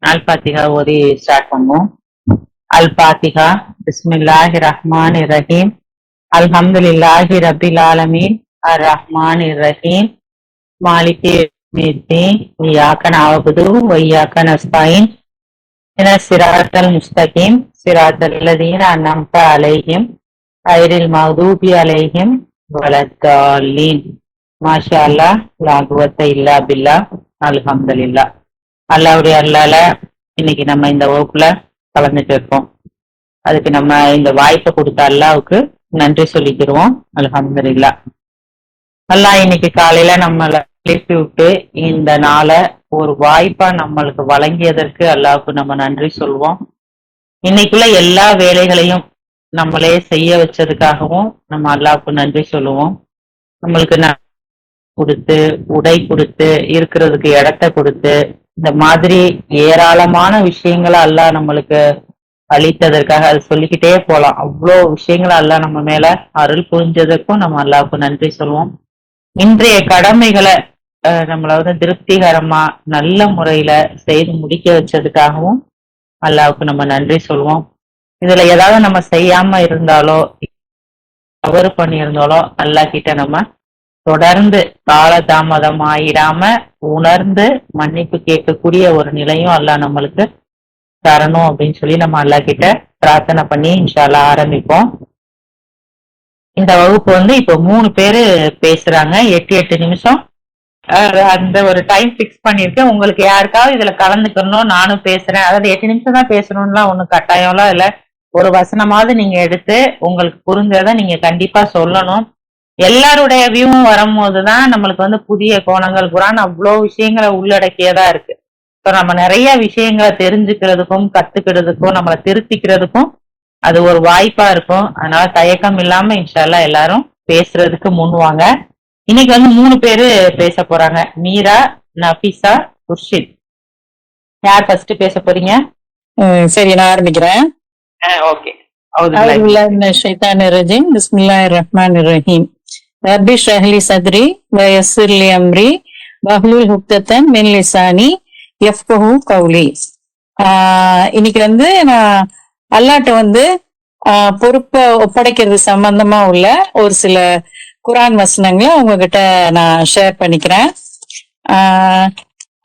அல் பாத்திகா ஓதி ஸ்டார்ட் பண்ணுவோம். அல் பாத்திகா. பிஸ்மில்லாஹி ரஹ்மான் ரஹீம். அல்ஹம்துலில்லாஹி ரப்பில் ஆலமீன் அர் ரஹ்மான் ரஹீம் மாலிகி யௌமிddin இய்யாக நஅபுது வ இய்யாக நஸ்தஈன் இஹ்தினஸ் ஸிராத்தல் முஸ்தகீம் ஸிராத்தல் லதீன அன்அம்த அலைஹிம் கைரில் மக்தூபி அலைஹிம் வலத்தாலீன். மாஷா அல்லாஹ், லா குவத்த இல்லா பில்லாஹ். அல்ஹம்துலில்லாஹ். அல்லாவுடைய அல்லால இன்னைக்கு நம்ம இந்த வகுப்புல கலந்துட்டு இருக்கோம். அதுக்கு நம்ம இந்த வாய்ப்பை கொடுத்த அல்லாவுக்கு நன்றி சொல்லிக்கிறோம். அல்ஹம்துலில்லாஹ். அல்லாஹ் இன்னைக்கு காலையில நம்மளை எழுப்பி விட்டு இந்த நாளை ஒரு வாய்ப்பா நம்மளுக்கு வழங்கியதற்கு அல்லாவுக்கு நம்ம நன்றி சொல்வோம். இன்னைக்குள்ள எல்லா வேலைகளையும் நம்மளே செய்ய வச்சதுக்காகவும் நம்ம அல்லாவுக்கு நன்றி சொல்லுவோம். நம்மளுக்கு கொடுத்து, உடை கொடுத்து, இருக்கிறதுக்கு இடத்த கொடுத்து, இந்த மாதிரி ஏராளமான விஷயங்களை அல்லாஹ் நம்மளுக்கு அளித்ததற்காக அது சொல்லிக்கிட்டே போலாம். அவ்வளோ விஷயங்களை அல்லாஹ் நம்ம மேல அருள் புரிஞ்சதுக்கும் நம்ம அல்லாவுக்கு நன்றி சொல்லுவோம். இன்றைய கடமைகளை நம்மள திருப்திகரமா நல்ல முறையில செய்து முடிக்க வச்சதுக்காகவும் அல்லாவுக்கு நம்ம நன்றி சொல்லுவோம். இதுல ஏதாவது நம்ம செய்யாம இருந்தாலோ தவறு பண்ணியிருந்தாலோ அல்லாஹ் கிட்ட நம்ம தொடர்ந்து காலதாமதம் ஆயிடாம உணர்ந்து மன்னிப்பு கேட்கக்கூடிய ஒரு நிலையும் அல்லாஹ் நம்மளுக்கு தரணும் அப்படின்னு சொல்லி நம்ம அல்லாஹ் கிட்ட பிரார்த்தனை பண்ணி இன்ஷா அல்லாஹ் ஆரம்பிப்போம். இந்த வகுப்பு இப்ப 3 பேரு பேசுறாங்க. 8 நிமிஷம் அந்த ஒரு டைம் பிக்ஸ் பண்ணிருக்கேன். உங்களுக்கு யாருக்காவது இதுல கலந்துக்கணும், நானும் பேசுறேன், அதாவது 8 நிமிஷம் தான் பேசணும்லாம் ஒண்ணும் கட்டாயம்லாம் இல்ல. ஒரு வசனமாவது நீங்க எடுத்து உங்களுக்கு புரிஞ்சதை நீங்க கண்டிப்பா சொல்லணும். எல்லாருடைய வியூவும் வரும்போதுதான் நம்மளுக்கு புதிய கோணங்கள், குரான் அவ்வளோ விஷயங்களை உள்ளடக்கியதா இருக்கு. இப்போ நம்ம நிறைய விஷயங்களை தெரிஞ்சுக்கிறதுக்கும் கத்துக்கிறதுக்கும் நம்மளை திருத்திக்கிறதுக்கும் அது ஒரு வாய்ப்பா இருக்கும். அதனால தயக்கம் இல்லாம இன்ஷா அல்லாஹ் எல்லாரும் பேசுறதுக்கு முன்வாங்க. இன்னைக்கு 3 பேரு பேச போறாங்க. மீரா, நஃபீசா, குர்ஷித். யார் ஃபர்ஸ்ட் பேச போறீங்க? சரி, நான் ஆரம்பிக்கிறேன். ஓகே. பிஸ்மில்லாஹிர் ரஹ்மானிர் ரஹீம். ரப்பி ஷ்ரஹ் லி சத்ரி வ யஸ்ஸிர் லி அம்ரி வஹ்லுல் உக்தத்தன் மின் லிசானி யஃப்கஹு கௌலி. இன்னைக்கு நான் அல்லாஹ்ட்ட பொறுப்பை ஒப்படைக்கிறது சம்பந்தமா உள்ள ஒரு சில குரான் வசனங்களை உங்ககிட்ட நான் ஷேர் பண்ணிக்கிறேன்.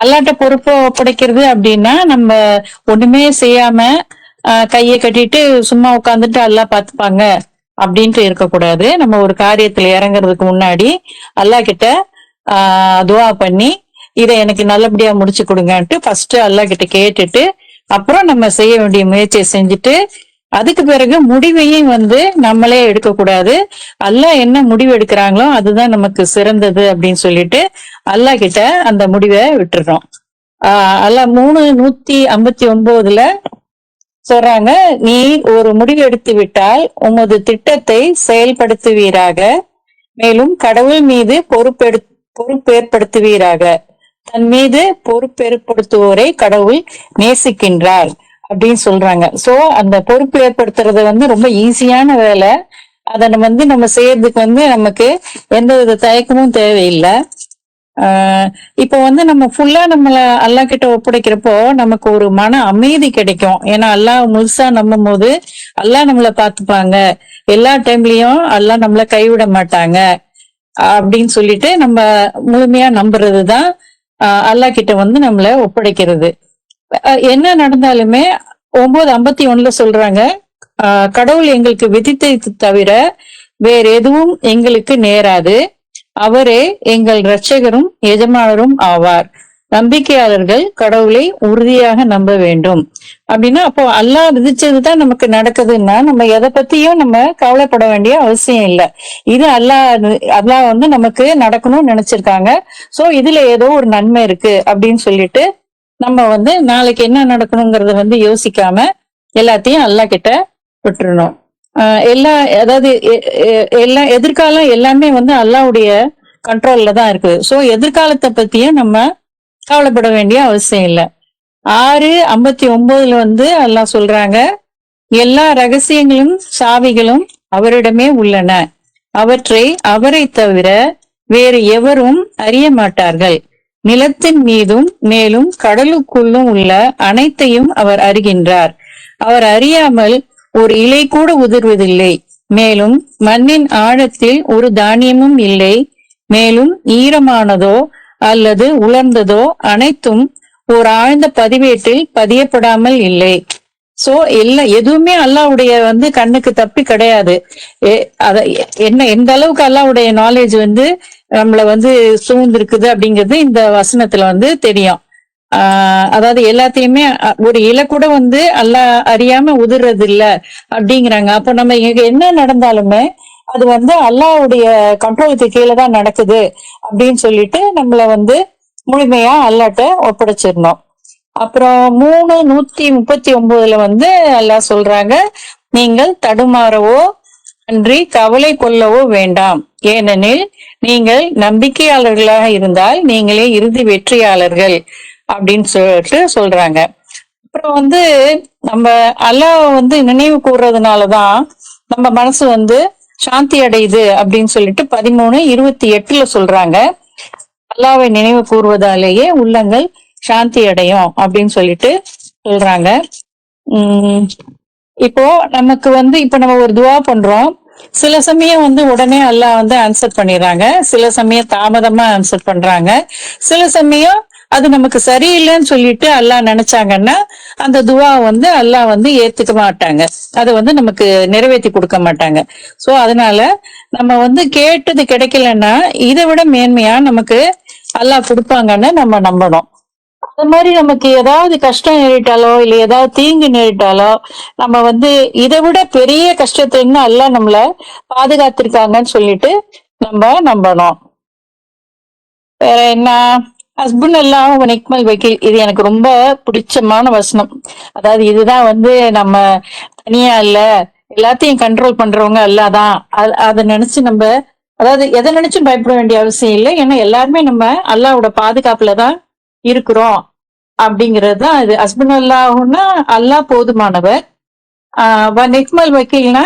அல்லாஹ்ட்ட பொறுப்பை ஒப்படைக்கிறது அப்படின்னா நம்ம ஒண்ணுமே செய்யாம கையை கட்டிட்டு சும்மா உட்காந்துட்டு அல்லாஹ் பார்த்துப்பாங்க அப்படின்ட்டு இருக்கக்கூடாது. நம்ம ஒரு காரியத்துல இறங்குறதுக்கு முன்னாடி அல்லாஹ் கிட்ட துவா பண்ணி இதை எனக்கு நல்லபடியா முடிச்சு கொடுங்கன்ட்டு ஃபர்ஸ்ட் அல்லாஹ் கிட்ட கேட்டுட்டு அப்புறம் நம்ம செய்ய வேண்டிய முயற்சியை செஞ்சுட்டு அதுக்கு பிறகு முடிவையும் நம்மளே எடுக்கக்கூடாது. அல்லாஹ் என்ன முடிவு எடுக்கிறாங்களோ அதுதான் நமக்கு சிறந்தது அப்படின்னு சொல்லிட்டு அல்லாஹ் கிட்ட அந்த முடிவை விட்டுறோம். அல்லாஹ் 3:159 சொல்றாங்க, நீ ஒரு முடிவு எடுத்து விட்டால் உமது திட்டத்தை செயல்படுத்துவீராக, மேலும் கடவுள் மீது பொறுப்பேற்படுத்துவீராக. தன் மீது பொறுப்பேற்படுத்துவோரை கடவுள் நேசிக்கின்றார் அப்படின்னு சொல்றாங்க. சோ அந்த பொறுப்பு ஏற்படுத்துறது ரொம்ப ஈஸியான வேலை. அதை நம்ம செய்யறதுக்கு நமக்கு எந்த வித தயக்கமும் தேவையில்லை. இப்போ நம்ம ஃபுல்லா நம்மள அல்லாஹ் கிட்ட ஒப்படைக்கிறப்போ நமக்கு ஒரு மன அமைதி கிடைக்கும். ஏன்னா அல்லாஹ் முழுசா நம்பும் போது அல்லாஹ் நம்மளை பார்த்துப்பாங்க, எல்லா டைம்லயும் அல்லாஹ் நம்மள கைவிட மாட்டாங்க அப்படின்னு சொல்லிட்டு நம்ம முழுமையா நம்புறதுதான் அல்லாஹ் கிட்ட நம்மள ஒப்படைக்கிறது. என்ன நடந்தாலுமே 9:51 சொல்றாங்க, கடவுள் எங்களுக்கு விதித்தது தவிர வேற எதுவும் எங்களுக்கு நேராது, அவரே எங்கள் இரட்சகரும் எஜமானரும் ஆவார். நம்பிக்கையாளர்கள் கடவுளை உறுதியாக நம்ப வேண்டும் அப்படின்னா, அப்போ அல்லாஹ் விதிச்சதுதான் நமக்கு நடக்குதுன்னா நம்ம எதை பத்தியும் நம்ம கவலைப்பட வேண்டிய அவசியம் இல்லை. இது அல்லாஹ் நமக்கு நடக்கணும்னு நினைச்சிருக்காங்க. சோ இதுல ஏதோ ஒரு நன்மை இருக்கு அப்படின்னு சொல்லிட்டு நம்ம நாளைக்கு என்ன நடக்கணுங்கிறத யோசிக்காம எல்லாத்தையும் அல்லாஹ் கிட்ட விட்டுறணும். அதாவது எதிர்காலம் எல்லாமே அல்லாஹ்வுடைய கண்ட்ரோல்ல தான் இருக்குது. சோ எதிர்காலத்தை பத்தியும் நம்ம கவலைப்பட வேண்டிய அவசியம் இல்லை. 6:59 அல்லாஹ் சொல்றாங்க, எல்லா ரகசியங்களும் சாவிகளும் அவரிடமே உள்ளன, அவற்றை அவரை தவிர வேறு எவரும் அறிய மாட்டார்கள். நிலத்தின் மீதும் மேலும் கடலுக்குள்ளும் உள்ள அனைத்தையும் அவர் அறிகின்றார். அவர் அறியாமல் ஒரு இலை கூட உதிர்வதில்லை. மேலும் மண்ணின் ஆழத்தில் ஒரு தானியமும் இல்லை. மேலும் ஈரமானதோ அல்லது உலர்ந்ததோ அனைத்தும் ஒரு ஆழ்ந்த பதிவேட்டில் பதியப்படாமல் இல்லை. சோ எதுவுமே அல்லாவுடைய கண்ணுக்கு தப்பி கிடையாது. என்ன எந்த அளவுக்கு அல்லாவுடைய நாலேஜ் நம்மள சூழ்ந்திருக்குது அப்படிங்கிறது இந்த வசனத்துல தெரியும். அதாவது எல்லாத்தையுமே ஒரு இலை கூட அல்லாஹ் அறியாம உதிர்றது இல்ல அப்படிங்கிறாங்க. அப்ப நம்ம இங்க என்ன நடந்தாலுமே அது அல்லாஹ்வுடைய கண்ட்ரோலுக்கு கீழே தான் நடக்குது அப்படின்னு சொல்லிட்டு நம்மள முழுமையா அல்லாட்ட ஒப்படைச்சிடணும். அப்புறம் 3:139 அல்லாஹ் சொல்றாங்க, நீங்கள் தடுமாறவோ அன்றி கவலை கொள்ளவோ வேண்டாம். ஏனெனில் நீங்கள் நம்பிக்கையாளர்களாக இருந்தால் நீங்களே இறுதி வெற்றியாளர்கள் அப்படின்னு சொல்லிட்டு சொல்றாங்க. அப்புறம் நம்ம அல்லாஹ் நினைவு கூறுறதுனாலதான் நம்ம மனசு சாந்தி அடையுது அப்படின்னு சொல்லிட்டு 13:28 சொல்றாங்க. அல்லாஹ்வை நினைவு கூறுவதாலேயே உள்ளங்கள் சாந்தி அடையும் அப்படின்னு சொல்லிட்டு சொல்றாங்க. இப்போ நமக்கு இப்ப நம்ம ஒரு துவா பண்றோம். சில சமயம் உடனே அல்லாஹ் ஆன்சர் பண்ணிடுறாங்க, சில சமயம் தாமதமா ஆன்சர் பண்றாங்க, சில சமயம் அது நமக்கு சரியில்லைன்னு சொல்லிட்டு அல்லாஹ் நினைச்சாங்கன்னா அந்த துவா அல்லாஹ் ஏத்துக்க மாட்டாங்க, அதை நமக்கு நிறைவேற்றி கொடுக்க மாட்டாங்க. சோ அதனால நம்ம கேட்டது கிடைக்கலன்னா இதை விட மேன்மையா நமக்கு அல்லாஹ் கொடுப்பாங்கன்னு நம்ம நம்பணும். அது மாதிரி நமக்கு ஏதாவது கஷ்டம் நேரிட்டாலோ இல்ல ஏதாவது தீங்கு நேரிட்டாலோ நம்ம இதை விட பெரிய கஷ்டத்துல அல்லாஹ் நம்மள பாதுகாத்திருக்காங்கன்னு சொல்லிட்டு நம்ம நம்பணும். வேற என்ன? ஹஸ்பண்ட் எல்லாம் நிக்மல் வக்கீல், இது எனக்கு ரொம்ப பிடிச்சமான வசனம். அதாவது இதுதான் நம்ம தனியா இல்ல, எல்லாத்தையும் கண்ட்ரோல் பண்றவங்க அல்லாதான். அதை நினைச்சு நம்ம அதாவது எதை நினைச்சும் பயப்பட வேண்டிய அவசியம் இல்லை. ஏன்னா எல்லாருமே நம்ம அல்லாவோட பாதுகாப்புலதான் இருக்கிறோம் அப்படிங்கிறது தான் இது. ஹஸ்பண்ட் அல்லாஹ்னா அல்லாஹ் போதுமானவர். நிக்மல் வக்கீல்னா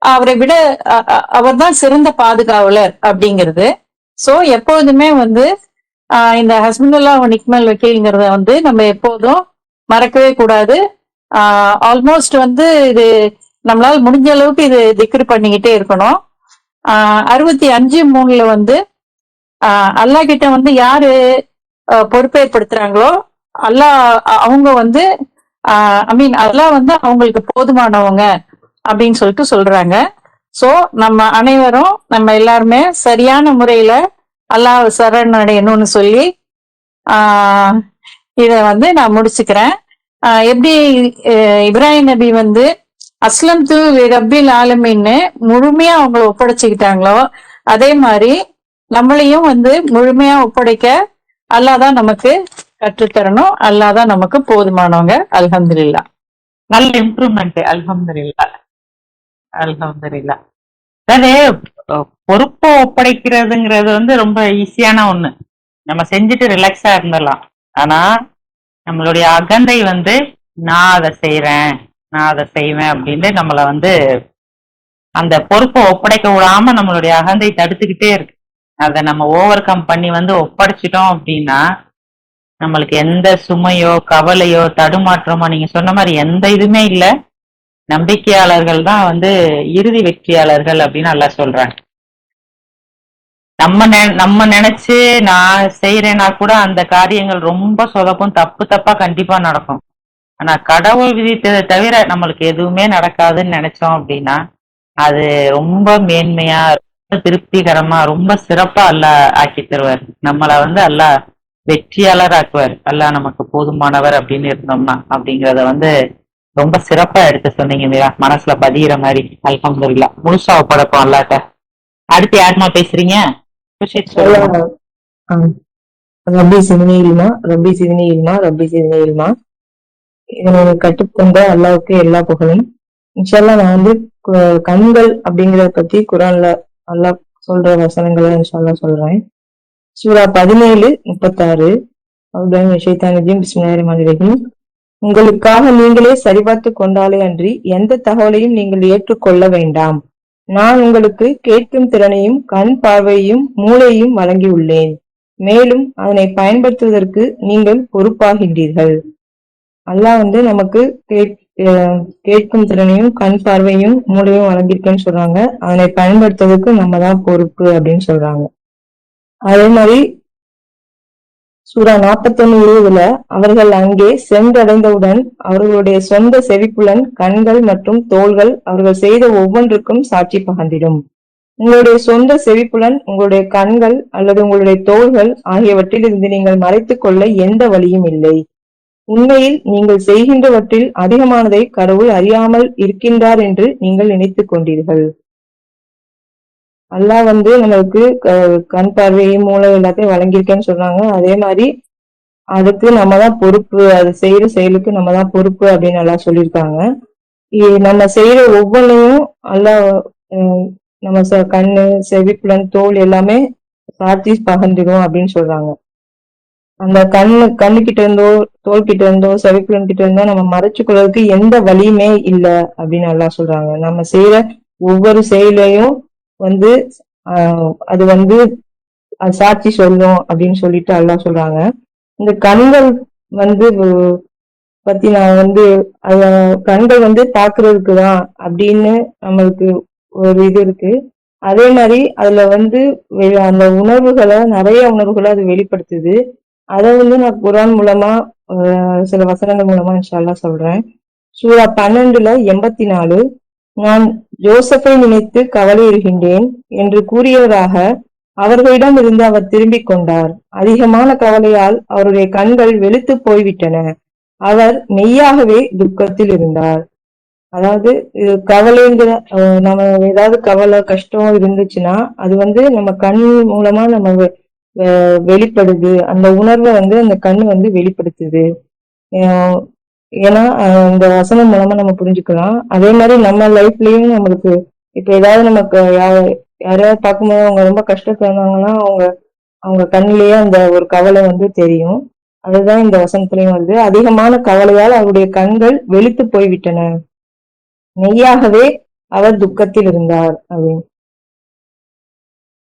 அவரை விட அவர் தான் சிறந்த பாதுகாவலர் அப்படிங்கிறது. சோ எப்போதுமே இந்த ஹஸ்பண்டுல்லா நிக்மல் வக்கீல்ங்கிறத நம்ம எப்போதும் மறக்கவே கூடாது. ஆல்மோஸ்ட் இது நம்மளால முடிஞ்ச அளவுக்கு இது திக்ரு பண்ணிக்கிட்டே இருக்கணும். 65:3 அல்லாஹ் கிட்ட யாரு பொறுப்பேற்படுத்துறாங்களோ அல்லாஹ் அவங்க அல்லாஹ் அவங்களுக்கு போதுமானவங்க அப்படின்னு சொல்லிட்டு சொல்றாங்க. சோ நம்ம அனைவரும் நம்ம எல்லாருமே சரியான முறையில அல்லாஹ் சரணடையணும்னு சொல்லி இத நான் முடிச்சுக்கிறேன். எப்படி இப்ராஹிம் நபி அஸ்லம் து ரப்பில் ஆலமீன்னு முழுமையா அவங்கள ஒப்படைச்சுக்கிட்டாங்களோ அதே மாதிரி நம்மளையும் முழுமையா ஒப்படைக்க அல்லாஹ் தான் நமக்கு கற்றுத்தரணும். அல்லாஹ் தான் நமக்கு போதுமானவங்க. அல்ஹம்துலில்லாஹ். நல்ல இம்ப்ரூவ்மெண்ட். அல்ஹம்துலில்லாஹ், அல்ஹம்துலில்லாஹ். அதாவது பொறுப்பை ஒப்படைக்கிறதுங்கிறது ரொம்ப ஈஸியான ஒண்ணு, நம்ம செஞ்சுட்டு ரிலாக்ஸா இருந்துடலாம். ஆனா நம்மளுடைய அகந்தை நான் அதை செய்யறேன், நான் அதை செய்வேன் அப்படின்னு நம்மள அந்த பொறுப்பை ஒப்படைக்க விடாம நம்மளுடைய அகந்தை தடுத்துக்கிட்டே இருக்கு. அதை நம்ம ஓவர் கம் பண்ணி ஒப்படைச்சிட்டோம் அப்படின்னா நம்மளுக்கு எந்த சுமையோ கவலையோ தடுமாற்றமோ நீங்க சொன்ன மாதிரி எந்த இதுவுமே இல்ல. நம்பிக்கையாளர்கள் தான் இறுதி வெற்றியாளர்கள் அப்படின்னு நல்லா சொல்றாங்க. நம்ம நினைச்சு நான் செய்யறேன்னா கூட அந்த காரியங்கள் ரொம்ப சொதப்பும், தப்பு தப்பா கண்டிப்பா நடக்கும். ஆனா கடவுள் விதித்ததை தவிர நம்மளுக்கு எதுவுமே நடக்காதுன்னு நினைச்சோம் அப்படின்னா அது ரொம்ப மேன்மையா, ரொம்ப திருப்திகரமா, ரொம்ப சிறப்பா அல்லாஹ் ஆக்கி தருவார். நம்மள அல்லாஹ் வெற்றியாளர் ஆக்குவார். அல்லாஹ் நமக்கு போதுமானவர் அப்படின்னு இருந்தோம்னா அப்படிங்கறத ரொம்ப சிறப்பா எடுத்து சொன்னீங்க இல்லையா, மனசுல பதிகிற மாதிரி. அல்ஹம்துலில்லாஹ். முழுசா ஒப்படைப்போம் அல்லாட்ட. அடுத்து யாருமா பேசுறீங்க? இதனை கற்றுக்கொண்ட அல்லாவுக்கு எல்லா புகழும். இன்ஷால்லா நான் கண்கள் அப்படிங்கறத பத்தி குரான்ல அல்லாஹ் சொல்ற வசனங்களை இன்ஷால்லா சொல்றேன். சூரா 17:36. உங்களுக்காக நீங்களே சரிபார்த்து கொண்டாலே அன்றி எந்த தகவலையும் நீங்கள் ஏற்றுக்கொள்ள வேண்டாம். நான் உங்களுக்கு கேட்கும் திறனையும் கண் பார்வையும் மூளையும் வழங்கியுள்ளேன். மேலும் அதனை பயன்படுத்துவதற்கு நீங்கள் பொறுப்பாகின்றீர்கள். அல்லாஹ் வந்து நமக்கு கேட்கும் திறனையும் கண் பார்வையும் மூளையும் வழங்கியிருக்குன்னு சொல்றாங்க. அதனை பயன்படுத்துவதற்கு நம்ம தான் பொறுப்பு அப்படின்னு சொல்றாங்க. அதே மாதிரி சூரா 41:20 அவர்கள் அங்கே சென்றடைந்தவுடன் அவர்களுடைய சொந்த செவிப்புலன், கண்கள் மற்றும் தோள்கள் அவர்கள் செய்த ஒவ்வொன்றுக்கும் சாட்சி பகர்ந்திடும். உங்களுடைய சொந்த செவிப்புலன், உங்களுடைய கண்கள் அல்லது உங்களுடைய தோள்கள் ஆகியவற்றில் இருந்து நீங்கள் மறைத்துக் கொள்ள எந்த வழியும் இல்லை. உண்மையில் நீங்கள் செய்கின்றவற்றில் அதிகமானதை கடவுள் அறியாமல் இருக்கின்றார் என்று நீங்கள் நினைத்துக் கொண்டீர்கள். அல்லாஹ் வந்து நம்மளுக்கு கண் பார்வையும் மூளை எல்லாத்தையும் வழங்கியிருக்கேன்னு சொல்றாங்க. அதே மாதிரி அதுக்கு நம்ம தான் பொறுப்பு, அது செய்யற செயலுக்கு நம்ம தான் பொறுப்பு அப்படின்னு எல்லாம் சொல்லியிருக்காங்க. நம்ம செய்யற ஒவ்வொன்றையும் அல்லாஹ் நம்ம கண்ணு, செவிப்புலன், தோல் எல்லாமே சாட்சி பகர்ந்துடும் அப்படின்னு சொல்றாங்க. அந்த கண்ணு கிட்ட இருந்தோ, தோல் கிட்ட இருந்தோ, செவிப்புலன் கிட்ட இருந்தோ நம்ம மறைச்சு கொள்றதுக்கு எந்த வழியுமே இல்லை அப்படின்னு எல்லாம் சொல்றாங்க. நம்ம செய்யற ஒவ்வொரு செயலையும் வந்து அது வந்து சாட்சி சொல்லும் அப்படின்னு சொல்லிட்டு அல்லாஹ் சொல்றாங்க. இந்த கண்கள் வந்து பத்தி நான் வந்து கண்கள் வந்து பாக்குறதுக்குதான் அப்படின்னு நம்மளுக்கு ஒரு இது இருக்கு. அதே மாதிரி அதுல வந்து அந்த உணர்வுகளை, நிறைய உணர்வுகளை அது வெளிப்படுத்துது. அதை வந்து நான் குர்ஆன் மூலமா சில வசனங்கள் மூலமா இன்ஷா அல்லாஹ் சொல்றேன். சூரா 12:84 நான் ஜோசப்பை நினைத்து கவலையுறுகின்றேன் என்று கூறியவராக அவர்களிடம் இருந்து அவர் திரும்பிக் கொண்டார். அதிகமான கவலையால் அவருடைய கண்கள் வெளுத்து போய்விட்டன. அவர் மெய்யாகவே துக்கத்தில் இருந்தார். அதாவது இது கவலைங்கிற நம்ம ஏதாவது கவலை கஷ்டம் இருந்துச்சுன்னா அது வந்து நம்ம கண் மூலமா நம்ம வெளிப்படுது. அந்த உணர்வை வந்து அந்த கண்ணு வந்து வெளிப்படுத்துது. ஏன்னா இந்த வசனம் மூலமா நம்ம புரிஞ்சுக்கலாம். அதே மாதிரி நம்ம லைஃப்லயும் நம்மளுக்கு இப்ப ஏதாவது நமக்கு யாரையாவது பார்க்கும்போது அவங்க ரொம்ப கஷ்டப்படுறாங்கன்னா அவங்க கண்ணிலேயே அந்த ஒரு கவலை வந்து தெரியும். அதுதான் இந்த வசனத்திலையும் வந்து அதிகமான கவலையால் அவருடைய கண்கள் வெளுத்து போய்விட்டன, மெய்யாகவே அவர் துக்கத்தில் இருந்தார் அப்படின்னு.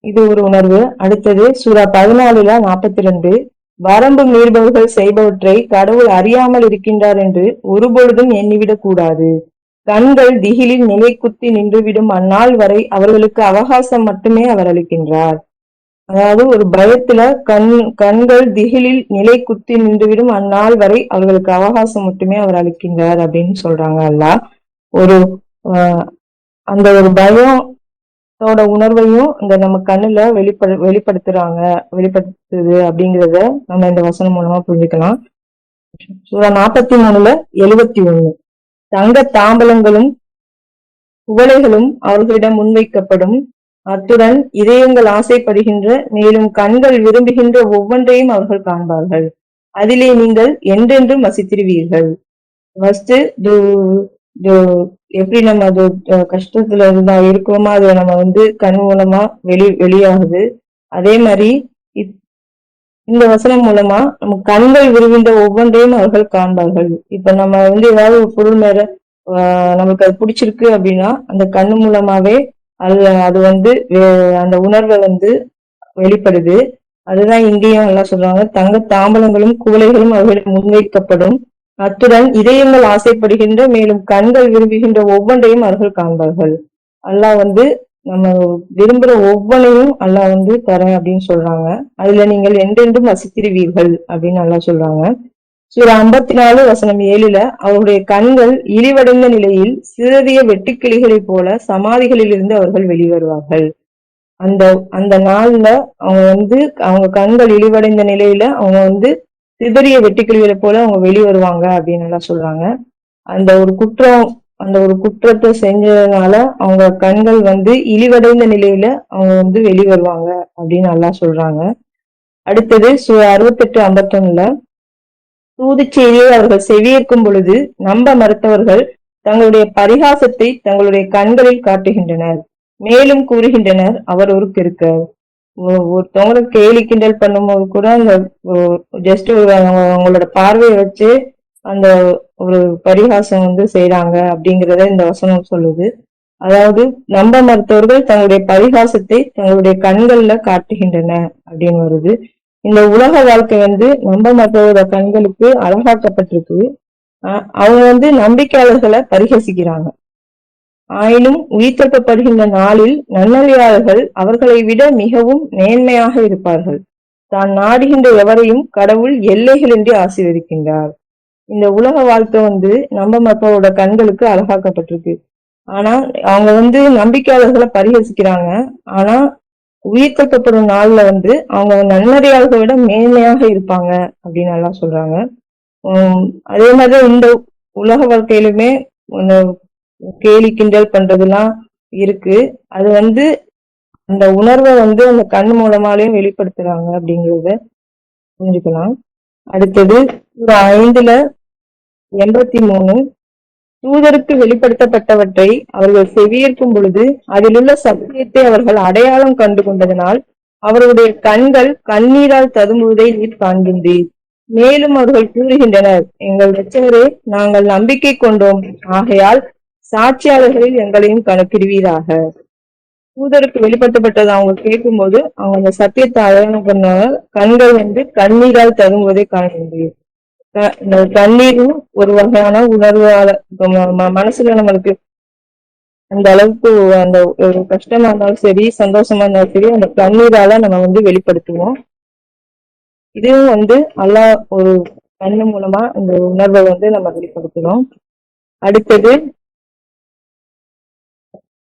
இது ஒரு உணர்வு. அடுத்தது சூரா 14:42 வரம்பு மீறுபவர்கள் செய்பவற்றை கடவுள் அறியாமல் இருக்கின்றார் என்று ஒருபொழுதும் எண்ணிவிடக் கூடாது. கண்கள் திகிலில் நிலை குத்தி நின்றுவிடும் அந்நாள் வரை அவர்களுக்கு அவகாசம் மட்டுமே அவர் அளிக்கின்றார். அதாவது ஒரு பயத்துல கண்கள் திகிலில் நிலை குத்தி நின்றுவிடும் அந்நாள் வரை அவர்களுக்கு அவகாசம் மட்டுமே அவர் அளிக்கின்றார் அப்படின்னு சொல்றாங்க அல்லாஹ். ஒரு அந்த ஒரு பயத்தோட உணர்வையும் இந்த நம்ம கண்ணுல வெளிப்படுத்துது அப்படிங்கிறத நம்ம இந்த வசனம் மூலமா புரிஞ்சுக்கலாம். சூரா 43:71 தங்க தாம்பலங்களும் குவளைகளும் அவர்களிடம் முன்வைக்கப்படும். அத்துடன் இதயங்கள் ஆசைப்படுகின்ற மேலும் கண்கள் விரும்புகின்ற ஒவ்வொன்றையும் அவர்கள் காண்பார்கள். அதிலே நீங்கள் என்றென்றும் வசித்திருவீர்கள். ஃபர்ஸ்ட் எப்படி நம்ம அது கஷ்டத்துல இருந்தா இருக்கோமோ அதை நம்ம வந்து கண் மூலமா வெளியாகுது. அதே மாதிரி இந்த வசனம் மூலமா நம்ம கண்கள் விரும்பின்ற ஒவ்வொன்றையும் அவர்கள் காண்பார்கள். இப்ப நம்ம வந்து ஏதாவது ஒரு பொருள் மேல நமக்கு அது பிடிச்சிருக்கு அப்படின்னா அந்த கண்ணு மூலமாவே அது வந்து அந்த உணர்வை வந்து வெளிப்படுது. அதுதான் இங்கேயும் நல்லா சொல்றாங்க. தங்க தாம்பலங்களும் குவளைகளும் அவர்களிடம் முன்வைக்கப்படும். அத்துடன் இதயங்கள் ஆசைப்படுகின்ற மேலும் கண்கள் விரும்புகின்ற ஒவ்வொன்றையும் அவர்கள் காண்பார்கள். அல்லாஹ் வந்து நம்ம விரும்புற ஒவ்வொன்றையும் அல்லாஹ் வந்து தரேன் அப்படின்னு சொல்றாங்க. அதுல நீங்கள் என்றென்றும் வசித்திருவீர்கள் அப்படின்னு அல்லாஹ் சொல்றாங்க. சூரா 54:7 அவருடைய கண்கள் இழிவடைந்த நிலையில் சிதறிய வெட்டுக்கிளிகளைப் போல சமாதிகளிலிருந்து அவர்கள் வெளிவருவார்கள். அந்த நாள்ல அவங்க கண்கள் இழிவடைந்த நிலையில அவங்க வந்து சிதறிய வெட்டுக்கிளிகளை போல அவங்க வெளிவருவாங்க அப்படின்னு எல்லாம் சொல்றாங்க. அந்த ஒரு குற்றத்தை செஞ்சதுனால அவங்க கண்கள் வந்து இழிவடைந்த நிலையில அவங்க வந்து வெளிவருவாங்க அப்படின்னு எல்லாம் சொல்றாங்க. அடுத்தது 68:51 தூதுச் செய்தியை அவர்கள் செவியேற்கும் பொழுது நம்ப மறுத்தவர்கள் தங்களுடைய பரிகாசத்தை தங்களுடைய கண்களில் காட்டுகின்றனர். மேலும் கூறுகின்றனர் அவர் ஒரு கிறுக்கர். ஒருத்தவங்களை கேலி கிண்டல் பண்ணும்போது கூட அந்த ஜஸ்ட் அவங்களோட பார்வையை வச்சு அந்த ஒரு பரிகாசம் வந்து செய்யறாங்க அப்படிங்கிறத இந்த வசனம் சொல்லுது. அதாவது நம்ப மறுத்தவர்கள் தங்களுடைய பரிகாசத்தை தங்களுடைய கண்கள்ல காட்டுகின்றன அப்படின்னு வருது. இந்த உலக வாழ்க்கை வந்து நம்ப மற்றவரோட கண்களுக்கு அழகாக்கப்பட்டிருக்கு. அவங்க வந்து நம்பிக்கையாளர்களை பரிகசிக்கிறாங்க. ஆயினும் உயிர்த்தெழுப்பப்படுகின்ற நாளில் நன்னறியாளர்கள் அவர்களை விட மிகவும் மேன்மையாக இருப்பார்கள். தான் நாடுகின்ற எவரையும் கடவுள் எல்லைகளின்றி ஆசீர்வதிக்கின்றார். இந்த உலக வாழ்க்கை வந்து நம்ப மற்றவரோட கண்களுக்கு அழகாக்கப்பட்டிருக்கு. ஆனா அவங்க வந்து நம்பிக்கையாளர்களை பரிகசிக்கிறாங்க. ஆனா உயிர்த்தெழுப்பப்படும் நாள்ல வந்து அவங்க நன்னறியாளர்களை விட மேன்மையாக இருப்பாங்க அப்படின்னு எல்லாம் சொல்றாங்க. அதே மாதிரி இந்த உலக வாழ்க்கையிலுமே கேலி கிண்டல் பண்றதெல்லாம் இருக்கு. அது வந்து அந்த உணர்வை வந்து அந்த கண் மூலமாலையும் வெளிப்படுத்துறாங்க அப்படிங்கறத புரிஞ்சுக்கலாம். அடுத்தது ஒரு 5:83 தூதருக்கு வெளிப்படுத்தப்பட்டவற்றை அவர்கள் செவியேற்கும் பொழுது அதிலுள்ள சத்தியத்தை அவர்கள் அடையாளம் கண்டு கொண்டதனால் அவர்களுடைய கண்கள் கண்ணீரால் ததும்புவதை நீர் காண்கின்றீர். மேலும் அவர்கள் கூறுகின்றனர், எங்கள் இரட்சகரே, நாங்கள் நம்பிக்கை கொண்டோம், ஆகையால் சாட்சியாளர்களில் எங்களையும் கணக்கிடுவீராக. தூதருக்கு வெளிப்படுத்தப்பட்டதை அவங்க கேட்கும்போது அவங்க அந்த சத்தியத்தை அடையாளம் பண்ணாங்க. கண்கள் வந்து கண்ணீரால் ததும்புவதை காண்கின்றீர். இந்த கண்ணீரும் ஒரு வகையான உணர்வால மனசுல நம்மளுக்கு அந்த அளவுக்கு அந்த ஒரு கஷ்டமா இருந்தாலும் சரி, சந்தோஷமா இருந்தாலும் சரி, அந்த கண்ணீரால நம்ம வந்து வெளிப்படுத்துவோம். இதுவும் வந்து அல்லாஹ் ஒரு கண்ணு மூலமா இந்த உணர்வை வந்து நம்ம வெளிப்படுத்துறோம். அடுத்தது,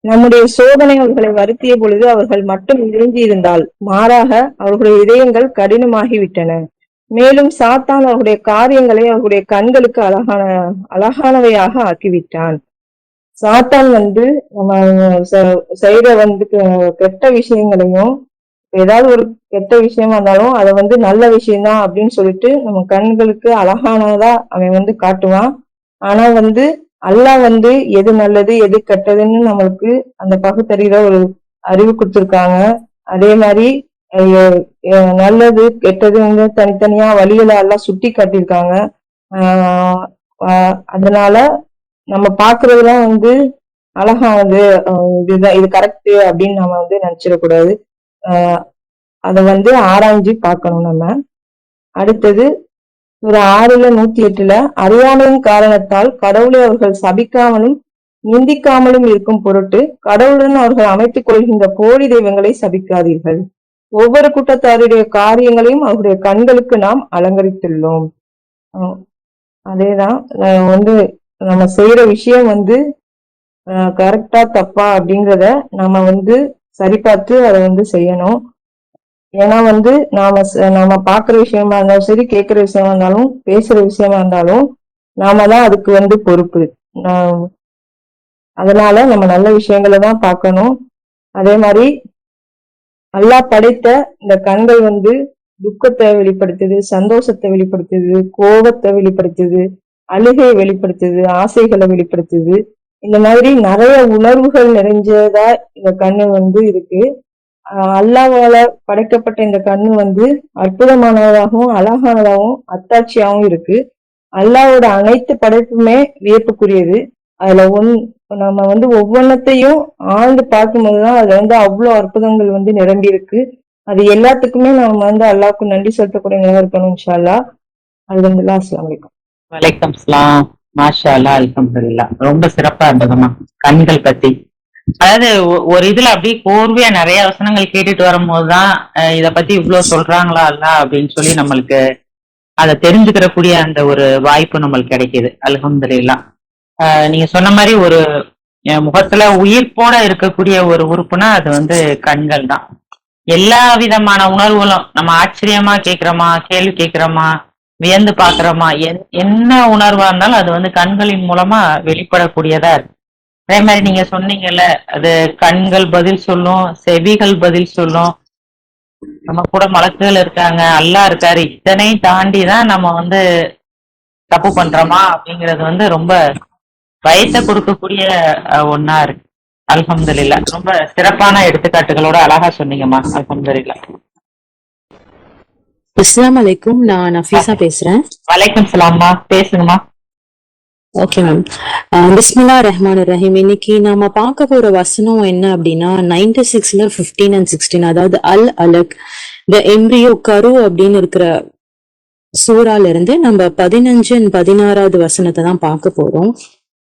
நம்முடைய சோதனை அவர்களை வருத்திய பொழுது அவர்கள் மட்டும் இறங்கி இருந்தால் மாறாக அவர்களுடைய இதயங்கள் கடினமாகிவிட்டன. மேலும் சாத்தான் அவருடைய காரியங்களை அவருடைய கண்களுக்கு அழகானவையாக ஆக்கிவிட்டான். சாத்தான் வந்து நம்ம செய்யற வந்து கெட்ட விஷயங்களையும், ஏதாவது ஒரு கெட்ட விஷயமா இருந்தாலும் அதை வந்து நல்ல விஷயம்தான் அப்படின்னு சொல்லிட்டு நம்ம கண்களுக்கு அழகானதா அவன் வந்து காட்டுவான். ஆனா வந்து அல்லாஹ் வந்து எது நல்லது எது கெட்டதுன்னு நம்மளுக்கு அந்த பகுத்தறிகிற ஒரு அறிவு கொடுத்துருக்காங்க. அதே மாதிரி நல்லது கெட்டதுன்னு தனித்தனியா வழிகளை எல்லாம் சுட்டி காட்டியிருக்காங்க. அதனால நம்ம பாக்குறதுலாம் வந்து அழகானது, இதுதான் இது கரெக்ட் அப்படின்னு நம்ம வந்து நினைச்சிடக்கூடாது. அதை வந்து ஆராய்ஞ்சு பார்க்கணும் நம்ம. அடுத்தது ஒரு 6:108 அறியாமையின் காரணத்தால் கடவுளை அவர்கள் சபிக்காமலும் நிந்திக்காமலும் இருக்கும் பொருட்டு கடவுளுடன் அவர்கள் அமைத்துக் கொள்கின்ற போலி தெய்வங்களை சபிக்காதீர்கள். ஒவ்வொரு கூட்டத்தாருடைய காரியங்களையும் அவருடைய கண்களுக்கு நாம் அலங்கரித்துள்ளோம். அதேதான் வந்து நம்ம செய்யற விஷயம் வந்து கரெக்டா தப்பா அப்படிங்கிறத நம்ம வந்து சரி பார்த்து அதை வந்து செய்யணும். ஏன்னா வந்து நாம பாக்குற விஷயமா இருந்தாலும் சரி, கேட்கிற விஷயமா இருந்தாலும், பேசுற விஷயமா இருந்தாலும் நாம தான் அதுக்கு வந்து பொறுப்பு. அதனால நம்ம நல்ல விஷயங்களை தான் பார்க்கணும். அதே மாதிரி அல்லாஹ் படைத்த இந்த கண்கள் வந்து துக்கத்தை வெளிப்படுத்துது, சந்தோஷத்தை வெளிப்படுத்துது, கோபத்தை வெளிப்படுத்துது, அழுகையை வெளிப்படுத்துது, ஆசைகளை வெளிப்படுத்துது. இந்த மாதிரி நிறைய உணர்வுகள் நிறைஞ்சதா இந்த கண்ணு வந்து இருக்கு. அல்லாஹ்வால படைக்கப்பட்ட இந்த கண்ணு வந்து அற்புதமானதாகவும் அழகானதாகவும் அத்தாட்சியாகவும் இருக்கு. அல்லாஹ்வோட அனைத்து படைப்புமே வியப்புக்குரியது. அதுல நம்ம வந்து ஒவ்வொன்னத்தையும் ஆழ்ந்து பார்க்கும்போதுதான் அதுல வந்து அவ்வளவு அற்புதங்கள் வந்து நிரம்பி இருக்கு. அது எல்லாத்துக்குமே நம்ம வந்து அல்லாஹ்வுக்கு நன்றி செலுத்தக்கூடிய நிலை இருக்கணும். இன்ஷா அல்லாஹ். அல்ஹம்துலில்லாஹ். அஸ்ஸலாமு அலைக்கும். வலைக்கம் சலாம். மாஷா அல்லாஹ், அல்ஹம்துலில்லாஹ். ரொம்ப சிறப்பா இருந்ததுமா கண்கள் பத்தி. அதாவது ஒரு இதுல அப்படியே கோர்வையா நிறைய வசனங்கள் கேட்டுட்டு வரும்போதுதான் இத பத்தி இவ்வளவு சொல்றாங்களா அல்ல அப்படின்னு சொல்லி நம்மளுக்கு அதை தெரிஞ்சுக்கிறக்கூடிய அந்த ஒரு வாய்ப்பு நம்மளுக்கு கிடைக்குது. அல்ஹம்துலில்லாஹ். நீங்க சொன்ன மாதிரி ஒரு முகத்துல உயிர்ப்போட இருக்கக்கூடிய ஒரு உறுப்புனா அது வந்து கண்கள் தான். எல்லா விதமான உணர்வுகளும் நம்ம ஆச்சரியமா கேட்கிறோமா, கேள்வி கேட்கிறோமா, வியந்து பாக்குறோமா, என்ன உணர்வா இருந்தாலும் அது வந்து கண்களின் மூலமா வெளிப்படக்கூடியதா இருக்கு. அதே மாதிரி நீங்க சொன்னீங்கல்ல, அது கண்கள் பதில் சொல்லும், செவிகள் பதில் சொல்லும், நம்ம கூட மலக்குகள் இருக்காங்க, அல்லாஹ் இருக்காரு, இத்தனை தாண்டிதான் நம்ம வந்து தப்பு பண்றோமா அப்படிங்கிறது வந்து ரொம்ப பயத்தை கொடுக்கக்கூடிய ஒன்னா இருக்கு. அல்ஹம்துலில்லாஹ். ரொம்ப சிறப்பான எடுத்துக்காட்டுகளோட அழகா சொன்னீங்கம்மா. அல்ஹம்துலில்லாஹ். அஸ்ஸலாமு அலைக்கும். நான் நஃபீஸா பேசுறேன். வலைக்கம் சலாம்மா, பேசுங்கம்மா. Okay ma'am. பிஸ்மில்லா ரஹ்மான் ரஹீம். இன்னைக்கு நாம பார்க்க போற வசனம் என்ன அப்படின்னா 96 15 and 16, அதாவது அல் அலக். த எம்ப்ரியோ கரு அப்படின்னு இருக்கிற சூறால இருந்து நம்ம 15 and 16வது வசனத்தை தான் பார்க்க போறோம்.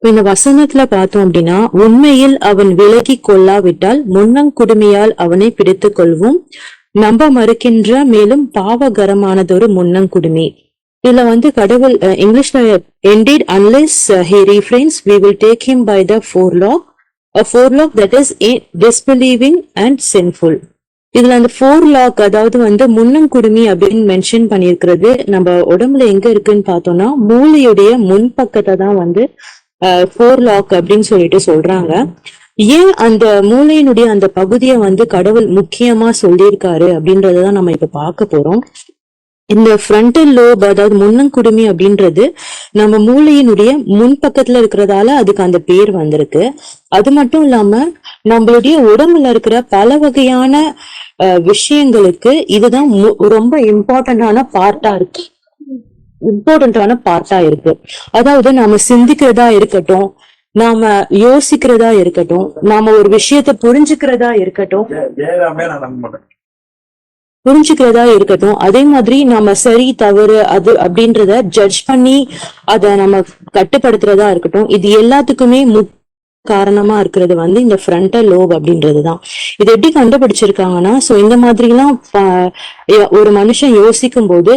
இந்த வசனத்துல பார்த்தோம் அப்படின்னா, உண்மையில் அவன் விலகி கொள்ளாவிட்டால் முன்னங்குடுமையால் அவனை பிடித்துக் கொள்வோம், நம்ப மறுக்கின்ற மேலும் பாவகரமானதொரு முன்னங்குடுமி. இதுல கடவுள் இங்கிலீஷ்ல indeed unless he refrains we will take him by the forelock, a forelock that is disbelieving and sinful. இதுல அந்த forelock அதாவது முன்னங்குடுமி அப்படின்னு மென்ஷன் பண்ணியிருக்கிறது நம்ம உடம்புல எங்க இருக்குன்னு பார்த்தோம்னா மூளையுடைய முன்பக்கத்தை தான் forelock அப்படின்னு சொல்லிட்டு சொல்றாங்க. ஏன் அந்த மூளையினுடைய அந்த பகுதியை கடவுள் முக்கியமா சொல்லியிருக்காரு அப்படின்றதான் நம்ம இப்ப பார்க்க போறோம். இந்த ஃப்ரண்டல் லோப் அதாவது முன்னங்குடுமி அப்படின்றது நம்ம மூளையினுடைய முன்பக்கத்துல இருக்கிறதால அதுக்கு அந்த பேர் வந்திருக்கு. அது மட்டும் இல்லாம நம்மளுடைய உடம்புல இருக்கிற பல வகையான விஷயங்களுக்கு இதுதான் ரொம்ப இம்பார்ட்டன்டான பார்ட்டா இருக்கு. அதாவது நாம சிந்திக்கிறதா இருக்கட்டும், நாம யோசிக்கிறதா இருக்கட்டும், நாம ஒரு விஷயத்த புரிஞ்சுக்கிறதா இருக்கட்டும், அதே மாதிரி நம்ம சரி தவறு அது அப்படின்றத ஜட்ஜ் பண்ணி அத நம்ம கட்டுப்படுத்துறதா இருக்கட்டும், இது எல்லாத்துக்குமே காரணமா இருக்கிறது இந்த ஃப்ரண்டல் லோப் அப்படின்றதுதான். இது எப்படி கண்டுபிடிச்சிருக்காங்கன்னா, சோ இந்த மாதிரி எல்லாம் ஒரு மனுஷன் யோசிக்கும் போது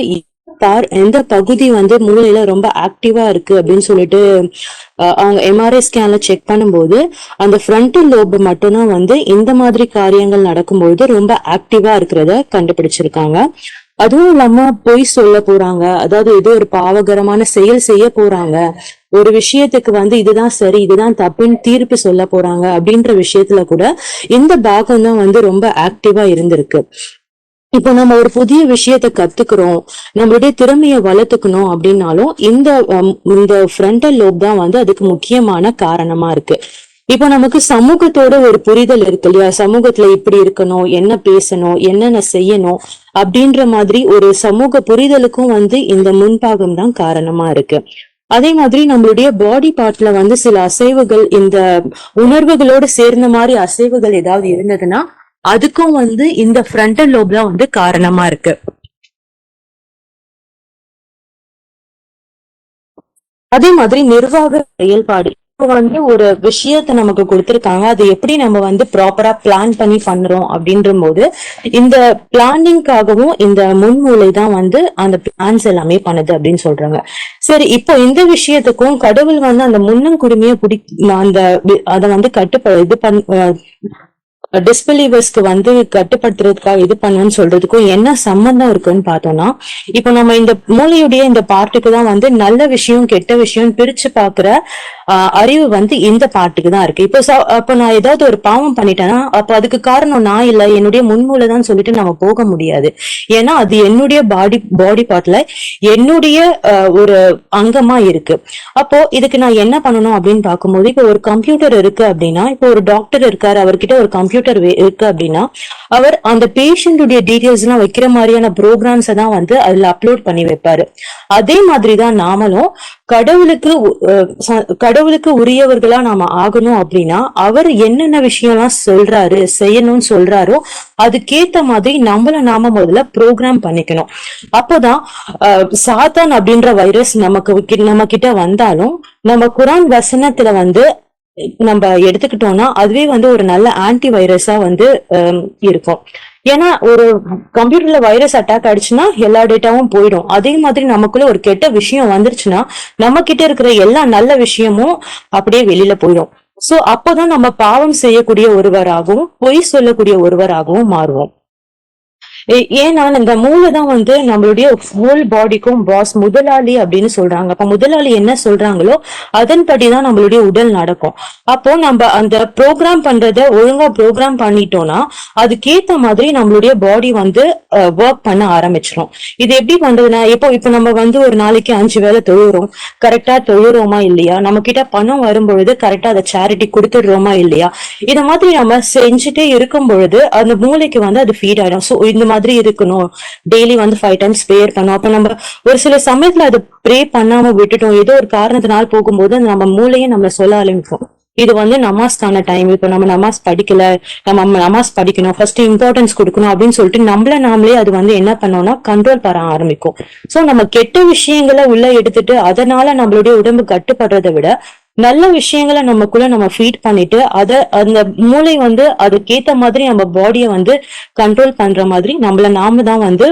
எந்த பகுதி மூளையில ரொம்ப ஆக்டிவா இருக்கு அப்படின்னு சொல்லிட்டு அவங்க எம்ஆர்ஐ ஸ்கேன்ல செக் பண்ணும்போது அந்த ஃப்ரண்டல் லோப் மட்டும்தான் இந்த மாதிரி காரியங்கள் நடக்கும்போது ரொம்ப ஆக்டிவா இருக்கிறத கண்டுபிடிச்சிருக்காங்க. அதுவும் இல்லாம பொய் சொல்ல போறாங்க, அதாவது ஏதோ ஒரு பாவகரமான செயல் செய்ய போறாங்க, ஒரு விஷயத்துக்கு இதுதான் சரி இதுதான் தப்புன்னு தீர்ப்பு சொல்ல போறாங்க அப்படின்ற விஷயத்துல கூட இந்த பாகம் தான் ரொம்ப ஆக்டிவா இருந்திருக்கு. இப்போ நம்ம ஒரு புதிய விஷயத்த கத்துக்கிறோம், நம்மளுடைய திறமைய வளர்த்துக்கணும் அப்படின்னாலும் இந்த ஃப்ரண்டல் லோப் தான் அதுக்கு முக்கியமான காரணமா இருக்கு. இப்போ நமக்கு சமூகத்தோட ஒரு புரிதல் இருக்கு இல்லையா, சமூகத்துல இப்படி இருக்கணும், என்ன பேசணும், என்னென்ன செய்யணும் அப்படின்ற மாதிரி ஒரு சமூக புரிதலுக்கும் இந்த முன்பாகம் தான் காரணமா இருக்கு. அதே மாதிரி நம்மளுடைய பாடி பார்ட்ல சில அசைவுகள் இந்த உணர்வுகளோடு சேர்ந்த மாதிரி அசைவுகள் ஏதாவது இருந்ததுன்னா அதுக்கும் இந்த ஃப்ரண்டல் லோப் தான் காரணமா இருக்கு. அதே மாதிரி நிர்வாக செயல்பாடு, இப்போ ஒரு விஷயத்த நமக்கு கொடுத்திருக்காங்க, அது எப்படி நம்ம ப்ராப்பரா பிளான் பண்ணி பண்றோம் அப்படின்ற போது இந்த பிளானிங்காகவும் இந்த முன்மூளை தான் அந்த பிளான்ஸ் எல்லாமே பண்ணுது அப்படின்னு சொல்றாங்க. சரி, இப்போ இந்த விஷயத்துக்கும் கடவுள் அந்த முன்னங்குடுமையை அதை டிஸ்பிலீவர்ஸ்க்கு கட்டுப்படுத்துறதுக்காக இது பண்ணுன்னு சொல்றதுக்கும் என்ன சம்பந்தம் இருக்குன்னு பார்த்தோம்னா, இப்போ நம்ம இந்த மூளையுடைய இந்த பார்ட்டுக்கு தான் நல்ல விஷயம் கெட்ட விஷயம் பிரிச்சு பாக்குற அறிவு இந்த பார்ட்டுக்கு தான் இருக்கு. இப்போ நான் ஏதாவது ஒரு பாவம் பண்ணிட்டேன்னா அப்ப அதுக்கு காரணம் நான் இல்ல, என்னுடைய முன்மூளை தான் சொல்லிட்டு நம்ம போக முடியாது. ஏன்னா அது என்னுடைய பாடி பார்ட்ல என்னுடைய ஒரு அங்கமா இருக்கு. அப்போ இதுக்கு நான் என்ன பண்ணணும் அப்படின்னு பார்க்கும்போது, இப்போ ஒரு கம்ப்யூட்டர் இருக்கு அப்படின்னா, இப்போ ஒரு டாக்டர் இருக்காரு, அவர்கிட்ட ஒரு கம்ப்யூட்டர் இருக்கு அப்படின்னா அவர் அந்த பேஷண்டுடைய டீடைல்ஸ் எல்லாம் வைக்கிற மாதிரியான ப்ரோக்ராம்ஸ் தான் அதுல அப்லோட் பண்ணி வைப்பாரு. அதே மாதிரிதான் நாமளும் கடவுளுக்கு உரியவர்களா நாம ஆகணும் அப்படின்னா அவர் என்னென்ன விஷயம்லாம் சொல்றாரு செய்யணும்னு சொல்றாரோ அதுக்கேத்த மாதிரி நாம முதல்ல ப்ரோக்ராம் பண்ணிக்கணும். அப்போதான் சாத்தான் அப்படின்ற வைரஸ் நம்ம கிட்ட வந்தாலும் நம்ம குரான் வசனத்துல நம்ம எடுத்துக்கிட்டோம்னா அதுவே ஒரு நல்ல ஆன்டி வைரஸா இருக்கும். ஏன்னா ஒரு கம்ப்யூட்டர்ல வைரஸ் அட்டாக் ஆயிடுச்சுன்னா எல்லா டேட்டாவும் போயிடும். அதே மாதிரி நமக்குள்ள ஒரு கெட்ட விஷயம் வந்துருச்சுன்னா நம்ம கிட்ட இருக்கிற எல்லா நல்ல விஷயமும் அப்படியே வெளியில போயிடும். சோ அப்போதான் நம்ம பாவம் செய்யக்கூடிய ஒருவராகவும் பொய் சொல்லக்கூடிய ஒருவராகவும் மாறுவோம். ஏன்னா இந்த மூளை தான் நம்மளுடைய ஹோல் பாடிக்கும் பாஸ், முதலாளி அப்படின்னு சொல்றாங்க. அப்ப முதலாளி என்ன சொல்றாங்களோ அதன்படிதான் நம்மளுடைய உடல் நடக்கும். அப்போ நம்ம அந்த ப்ரோக்ராம் பண்றத ஒழுங்கா ப்ரோக்ராம் பண்ணிட்டோம்னா அதுக்கேத்த மாதிரி நம்மளுடைய பாடி ஒர்க் பண்ண ஆரம்பிச்சிடும். இது எப்படி பண்றதுன்னா, இப்போ நம்ம ஒரு நாளைக்கு 5 வேளை தொழுறோம், கரெக்டா தொழுறோமா இல்லையா, நம்ம கிட்ட பணம் வரும்பொழுது கரெக்டா அதை சேரிட்டி கொடுத்துடுறோமா இல்லையா, இத மாதிரி நம்ம செஞ்சுட்டே இருக்கும் பொழுது அந்த மூளைக்கு அது ஃபீட் ஆயிடும். சோ இந்த மாதிரி இருக்கணும், டெய்லி 5 times ப்ரேயர் பண்ணோம். அப்ப நம்ம ஒரு சில சமயத்துல அது ப்ரே பண்ணாம விட்டுட்டோம், ஏதோ ஒரு காரணத்தினால் போகும்போது நம்ம மூளையே நம்மள சொல்ல ஆரம்பிக்கும், இது வந்து நமாஸ்கான டைம், இப்ப நம்ம நமாஸ் படிக்கல, நம்ம நமாஸ் படிக்கணும், ஃபர்ஸ்ட் இம்பார்ட்டன்ஸ் கொடுக்கணும் அப்படின்னு சொல்லிட்டு நம்மள நாமளே அது வந்து என்ன பண்ணோம்னா கண்ட்ரோல் பண்ண ஆரம்பிக்கும். சோ நம்ம கெட்ட விஷயங்களை உள்ள எடுத்துட்டு அதனால நம்மளுடைய உடம்பு கட்டுப்படுறதை விட நல்ல விஷயங்களை நமக்குள்ள நம்ம ஃபீட் பண்ணிட்டு அந்த மூளை வந்து அதுக்கேத்த மாதிரி நம்ம பாடியை வந்து கண்ட்ரோல் பண்ற மாதிரி நம்மள நாம தான் வந்து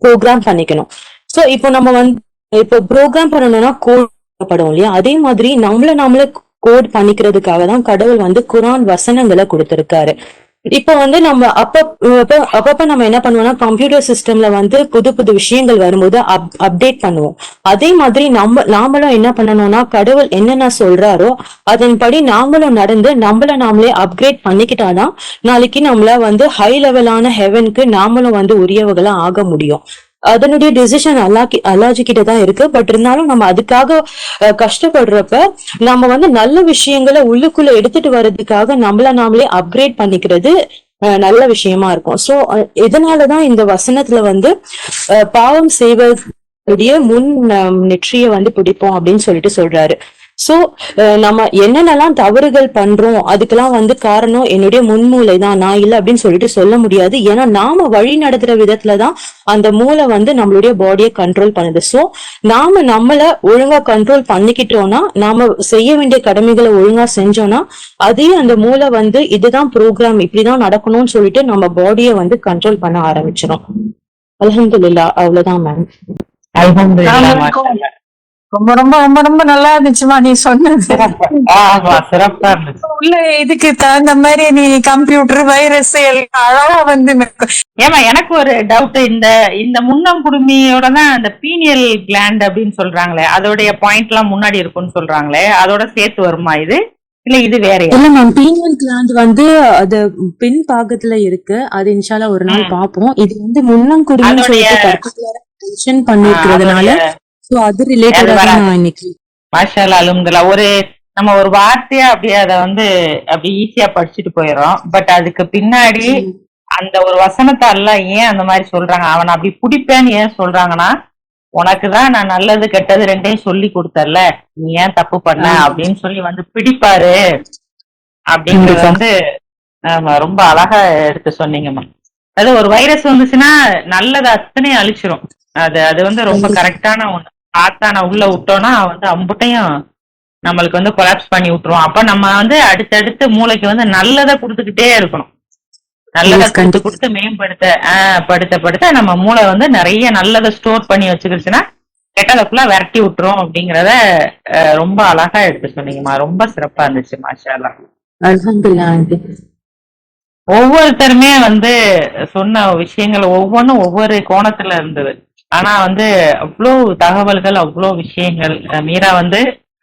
ப்ரோக்ராம் பண்ணிக்கணும். சோ இப்போ நம்ம வந்து இப்போ ப்ரோக்ராம் பண்ணணும்னா கோட் படும் இல்லையா, அதே மாதிரி நாமளே கோட் பண்ணிக்கிறதுக்காக தான் கடவுள் வந்து குரான் வசனங்களை கொடுத்திருக்காரு. இப்ப வந்து நம்ம அப்பப்ப நம்ம என்ன பண்ணுவோம்னா கம்ப்யூட்டர் சிஸ்டம்ல வந்து புது புது விஷயங்கள் வரும்போது அப்டேட் பண்ணுவோம். அதே மாதிரி நாமளும் என்ன பண்ணணும்னா கடவுள் என்னென்ன சொல்றாரோ அதன்படி நாமளும் நடந்து நம்மள நாமளே அப்கிரேட் பண்ணிக்கிட்டாதான் நாளைக்கு நம்மள வந்து ஹை லெவலான ஹெவனுக்கு நாமளும் வந்து உரியவர்களா ஆக முடியும். அதனுடைய டிசிஷன் அல்லாஜி கிட்ட தான் இருக்கு. பட் இருந்தாலும் நம்ம அதுக்காக கஷ்டப்படுறப்ப நம்ம வந்து நல்ல விஷயங்களை உள்ளுக்குள்ள எடுத்துட்டு வர்றதுக்காக நம்மள நாமளே அப்கிரேட் பண்ணிக்கிறது நல்ல விஷயமா இருக்கும். சோ இதனாலதான் இந்த வசனத்துல வந்து பாவம் செய்வதுடைய முன் நெற்றிய வந்து பிடிப்போம் அப்படின்னு சொல்லிட்டு சொல்றாரு. சோ நம்ம என்னென்னலாம் தவறுகள் பண்றோம் அதுக்கெல்லாம் வந்து காரணம் என்னுடைய முன்மூளை தான், நான் இல்லை அப்படின்னு சொல்லிட்டு சொல்ல முடியாது. ஏன்னா நாம வழி நடத்துற விதத்துலதான் அந்த மூளை வந்து நம்மளுடைய பாடியை கண்ட்ரோல் பண்ணுது. சோ நாம நம்மள ஒழுங்கா கண்ட்ரோல் பண்ணிக்கிட்டோம்னா, நாம செய்ய வேண்டிய கடமைகளை ஒழுங்கா செஞ்சோம்னா அதையும் அந்த மூளை வந்து இதுதான் ப்ரோக்ராம், இப்படிதான் நடக்கணும்னு சொல்லிட்டு நம்ம பாடியை வந்து கண்ட்ரோல் பண்ண ஆரம்பிச்சிடும். அல்ஹம்துலில்லாஹ். அவ்வளவுதான் மேம். அல்ஹம்துலில்லாஹ். மாஷாஅல்லாஹ். ரொம்ப ரொம்ப ரொம்ப ரொம்ப நல்லா இருந்துச்சுமா நீ சொன்னது. சிறப்பா இருந்துச்சு. உள்ள இதுக்கு தகுந்த மாதிரி நீ கம்ப்யூட்டர் வைரஸ் எல்லாம் அழகா வந்து ஏமா எனக்கு ஒரு டவுட், இந்த முன்னம் குடுமியோட தான் அந்த பீனியல் கிளாண்ட் அப்படின்னு சொல்றாங்களே, அதோடைய பாயிண்ட் எல்லாம் முன்னாடி இருக்கும்னு சொல்றாங்களே, அதோட சேர்த்து வருமா இது, இல்ல இது வேற? இல்ல மேம், பீனியல் கிளாண்ட் வந்து அது பின் பாகத்துல இருக்கு. அது இன்ஷால்லா ஒரு நாள் பாப்போம். இது வந்து முன்னங்குருமின்னு சொல்லிட்டு பர்டிகுலரா மென்ஷன் பண்ணிருக்கிறதுனால சோ அது ரிலேட்டடா தான் நான் இன்னைக்கு மாஷாஅல்லாஹ் அல்ஹம்துலில்லாஹ் நம்ம ஒரு வார்த்தையா அப்படியே அதை வந்து அப்படி ஈஸியா படிச்சுட்டு போயிடும். பட் அதுக்கு பின்னாடி அந்த ஒரு வசனத்தை எல்லாம் ஏன் அந்த மாதிரி சொல்றாங்க, அவனை அப்படி பிடிப்பேன்னு ஏன் சொல்றாங்கன்னா, உனக்குதான் நான் நல்லது கெட்டது ரெண்டையும் சொல்லி கொடுத்தர்ல, நீ ஏன் தப்பு பண்ண அப்படின்னு சொல்லி வந்து பிடிப்பாரு அப்படிங்கிறது வந்து ரொம்ப அழகா எடுத்து சொன்னீங்கம்மா. அது ஒரு வைரஸ் வந்துச்சுன்னா நல்லது அத்தனையும் அழிச்சிரும். அது வந்து ரொம்ப கரெக்டான ஒண்ணு. ஆத்தான உள்ள விட்டோம்னா வந்து அம்புட்டையும் நம்மளுக்கு வந்து கொலாப்ஸ் பண்ணி விட்டுருவோம். அப்ப நம்ம வந்து அடுத்தடுத்து மூளைக்கு வந்து நல்லதை கொடுத்துக்கிட்டே இருக்கணும். நல்லதை கொடுத்து மேம்படுத்த நம்ம மூளை வந்து நிறைய நல்லதை ஸ்டோர் பண்ணி வச்சுக்கிடுச்சுன்னா கெட்டதை ஃபுல்லா விரட்டி விட்டுரும் அப்படிங்கறத ரொம்ப அழகா எடுத்து சொன்னீங்கம்மா. ரொம்ப சிறப்பா இருந்துச்சு. மாஷாஅல்லாஹ். அல்ஹம்துலில்லாஹ். ஒவ்வொருத்தருமே வந்து சொன்ன விஷயங்கள் ஒவ்வொன்றும் ஒவ்வொரு கோணத்துல இருந்தது. ஆனா வந்து அவ்வளவு தகவல்கள், அவ்வளவு விஷயங்கள். மீரா வந்து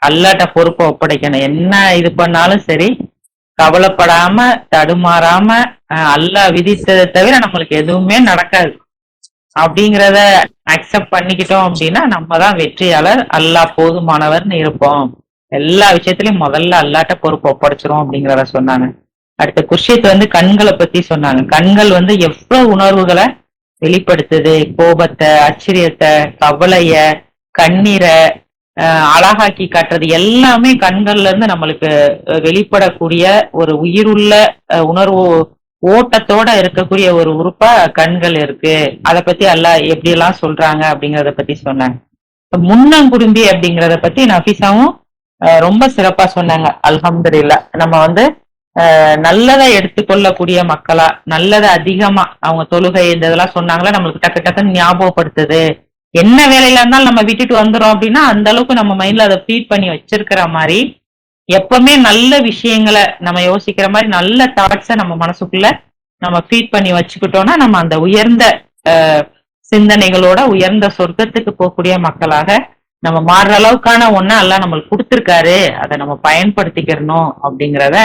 அல்லாட்ட பொறுப்பை ஒப்படைக்கணும். என்ன இது பண்ணாலும் சரி கவலைப்படாம தடுமாறாம அல்லாஹ் விதித்ததை தவிர நம்மளுக்கு எதுவுமே நடக்காது அப்படிங்கிறத அக்செப்ட் பண்ணிக்கிட்டோம் அப்படின்னா நம்ம தான் வெற்றியாளர். அல்லாஹ் போதுமானவர்னு இருப்போம். எல்லா விஷயத்திலயும் முதல்ல அல்லாட்ட பொறுப்பு ஒப்படைச்சிரும் அப்படிங்கிறத சொன்னாங்க. அடுத்த குர்ஷித் வந்து கண்களை பத்தி சொன்னாங்க. கண்கள் வந்து எவ்வளவு உணர்வுகளை வெளிப்படுத்துது, கோபத்தை, ஆச்சரியத்தை, கவலைய, கண்ணீரை அழகாக்கி காட்டுறது எல்லாமே கண்கள்ல இருந்து நம்மளுக்கு வெளிப்படக்கூடிய ஒரு உயிருள்ள உணர்வு ஓட்டத்தோட இருக்கக்கூடிய ஒரு உறுப்பா கண்கள் இருக்கு. அதை பத்தி எல்லாம் எப்படி எல்லாம் சொல்றாங்க அப்படிங்கறத பத்தி சொன்னாங்க. முன்னங்குடும்பி அப்படிங்கறத பத்தி நஃபீஸாவும் ரொம்ப சிறப்பா சொன்னாங்க. அல்ஹம்துலில்லாஹ். நம்ம வந்து நல்லதை எடுத்துக்கொள்ளக்கூடிய மக்களா, நல்லதை அதிகமா அவங்க தொழுகை இந்த இதெல்லாம் சொன்னாங்களா நம்மளுக்கு டக்கு டக்குன்னு ஞாபகப்படுத்துது. என்ன வேலையில இருந்தாலும் நம்ம விட்டுட்டு வந்துடும் அப்படின்னா அந்த அளவுக்கு நம்ம மைண்ட்ல அதை ஃபீட் பண்ணி வச்சிருக்கிற மாதிரி எப்பவுமே நல்ல விஷயங்களை நம்ம யோசிக்கிற மாதிரி நல்ல தாட்ஸை நம்ம மனசுக்குள்ள நம்ம ஃபீட் பண்ணி வச்சுக்கிட்டோம்னா நம்ம அந்த உயர்ந்த சிந்தனைகளோட உயர்ந்த சொர்க்கத்துக்கு போகக்கூடிய மக்களாக நம்ம மாறுற அளவுக்கான ஒண்ணு எல்லாம் நம்மளுக்கு கொடுத்துருக்காரு. அதை நம்ம பயன்படுத்திக்கிறணும் அப்படிங்கிறத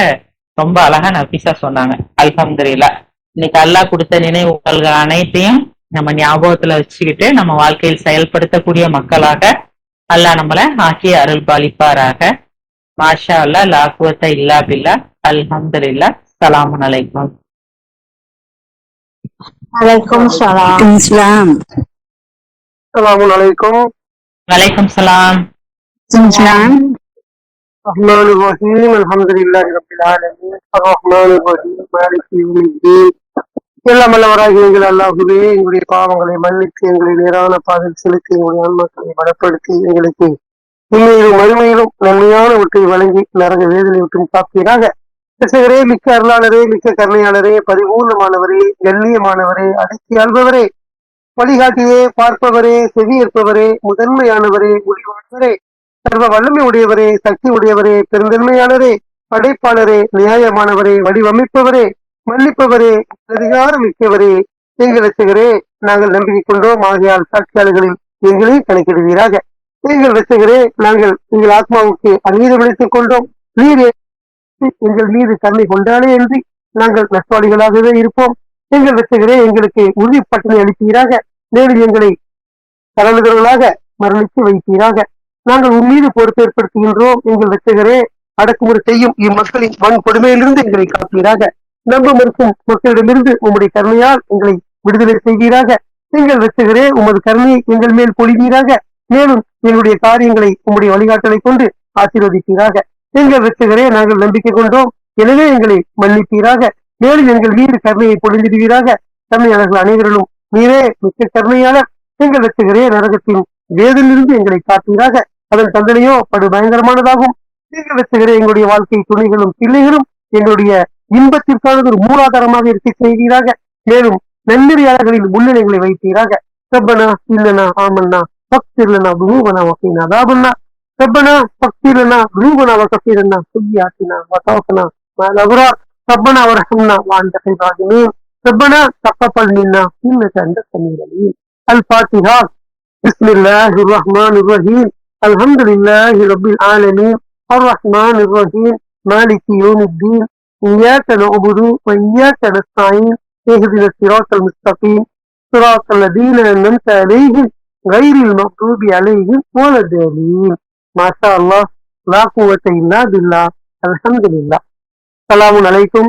ரொம்ப அழகா நஃபீஸா சொன்னாங்க. அல்ஹம்துலில்லாஹ். இன்னைக்கு அல்லாஹ் கொடுத்த நினைவுகள் அனைத்தையும் நம்ம ஞாபகத்துல வச்சுக்கிட்டு நம்ம வாழ்க்கையில் செயல்படுத்தக்கூடிய மக்களாக அல்லாஹ் நம்மளை ஆக்கி அருள் பாலிப்பாராக. மாஷா அல்லாஹ். லா குவத்த இல்லா பில்லா. அல்ஹம்துலில்லாஹ். ஸலாமுன் அலைக்கும். வலைக்கும் சலாம். அஸ்ஸலாமு அலைக்கும். வலைக்கும் சலாம். الرحمن الرحيم الحمد لله رب العالمين الرحمن الرحيم مالك يوم الدين. எல்லாம் வல்லவராகிய எங்கள் அல்லாஹுவே, எங்களுடைய பாவங்களை மன்னித்து எங்களை நேரான பாதையில் செலுத்தி எங்களுடைய ஆன்மாக்களை பலப்படுத்தி எங்களுக்கு உண்மையிலும் மறுமையிலும் நன்மையானவற்றை வழங்கி நரக வேதனை விட்டும் காப்பீராக. ரசிகரே, மிக்க அருளாளரே, மிக்க கருணையாளரே, பரிபூர்ணமானவரே, கண்ணியமானவரே, அடக்கி ஆள்பவரே, வழிகாட்டியே, பார்ப்பவரே, செவியேற்பவரே, முதன்மையானவரே, முடிவானவரே, சர்வ வல்லமை உடையவரே, சக்தி உடையவரே, பெருந்தன்மையாளரே, படைப்பாளரே, நியாயமானவரே, வடிவமைப்பவரே, மன்னிப்பவரே, அதிகாரம் மிக்கவரே, எங்கள் ரசிகரே, நாங்கள் நம்பிக்கை கொண்டோம். ஆகையால் சாட்சியாளர்களில் எங்களை கணக்கிடுவீராக. எங்கள் ரசிகரே, நாங்கள் எங்கள் ஆத்மாவுக்கு அநீதம் இழைத்துக் கொண்டோம். நீரே எங்கள் மீது கருணை கொண்டாலே என்று நாங்கள் நஷ்டவாளிகளாகவே இருப்போம். எங்கள் ரசிகரே, எங்களுக்கு உறுதி பட்டனை அளிப்பீராக. மேலும் எங்களை கடலுதர்களாக மரணித்து வைப்பீராக. நாங்கள் உன் மீது பொறுப்பேற்படுத்துகின்றோம். எங்கள் ரசிகரே, அடக்குமுறை செய்யும் இம்மக்களின் வன்கொடுமையிலிருந்து எங்களை காப்பீராக. நம்ப மறுக்கும் மக்களிடமிருந்து உம்முடைய கருணையால் எங்களை விடுதலை செய்வீராக. எங்கள் ரசிகரே, உமது கருணையை எங்கள் மேல் பொழிவீராக. மேலும் எங்களுடைய காரியங்களை உம்முடைய வழிகாட்டலை கொண்டு ஆசீர்வதிப்பீராக. எங்கள் ரசிகரே, நாங்கள் நம்பிக்கை கொண்டோம், எனவே எங்களை மன்னிப்பீராக. மேலும் எங்கள் மீது கருணையை பொழிந்திடுவீராக. கருணையாளர்கள் அனைவரிலும் நீரே மிக்க கருணையாளர். எங்கள் ரசிகரே, நரகத்தின் வேதனிலிருந்து எங்களை காப்பீராக. அதன் தண்டனையோ படு பயங்கரமானதாகும். எங்கள் ரசிகரே, எங்களுடைய வாழ்க்கை துணைகளும் பிள்ளைகளும் எங்களுடைய இன்பத்திற்கானது ஒரு மூலாதாரமாக இருக்க செய்வீராக. மேலும் நன்னெறியாளர்களின் முன்னிலைகளை வைப்பீராக. ரப்பனா இல்லனா ஆமன்னா பக்திர்லனா துனூபனா வகீனா அதாபன்னா. ربنا فاغفر لنا ذنوبنا وكفر لنا سيئاتنا وتوفنا مع الأبرار. ربنا وارحمنا وأنت خير الراحمين. ربنا تقبل منا إنك أنت السميع العليم. الفاتحة. بسم الله الرحمن الرحيم. الحمد لله رب العالمين الرحمن الرحيم مالك يوم الدين. إياك نعبد وإياك نستعين اهدنا الصراط المستقيم صراط الذين أنعمت عليهم غير المغضوب عليهم ولا الضالين. ما شاء الله لا قوة إلا بالله. الحمد لله. السلام عليكم